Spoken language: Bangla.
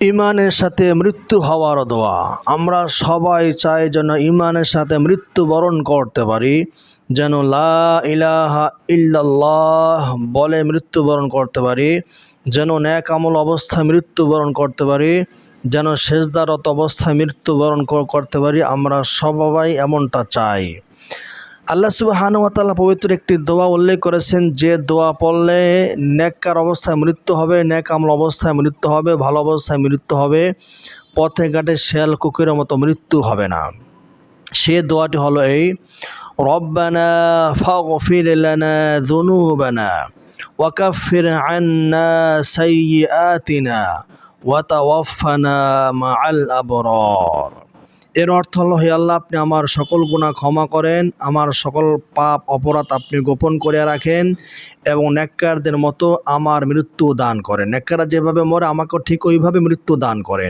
ইমানের সাথে মৃত্যু হওয়ার দোয়া। আমরা সবাই চাই যেন ইমানের সাথে মৃত্যুবরণ করতে পারি, যেন লা ইলাহা ইল্লাল্লাহ বলে মৃত্যুবরণ করতে পারি, যেন নেক আমল অবস্থায় মৃত্যুবরণ করতে পারি, যেন সেজদারত অবস্থায় মৃত্যুবরণ করতে পারি। আমরা সবাই এমনটা চাই। আল্লাহ সুবহানাহু ওয়া তাআলা পবিত্র একটি দোয়া উল্লেখ করেছেন, যে দোয়া পড়লে নেককার অবস্থায় মৃত্যু হবে, নেক আমল অবস্থায় মৃত্যু হবে, ভালো অবস্থায় মৃত্যু হবে, পথে ঘাটে শেয়াল কুকুরের মতো মৃত্যু হবে না। সে দোয়াটি হলো এই: রব্বানা ফাগফির লানা যুনুবানা ওয়া কাফির আন্না সাইয়্যাতিনা ওয়া তাওয়াফানা মাআল আবরার। এর অর্থ হলো, হে আল্লাহ, আপনি আমার সকল গুনাহ ক্ষমা করেন, আমার সকল পাপ অপরাধ আপনি গোপন করে রাখেন এবং নেককারদের মতো আমার মৃত্যু দান করেন। নেককাররা যেভাবে মরে আমাকেও ঠিক ওইভাবে মৃত্যু দান করেন।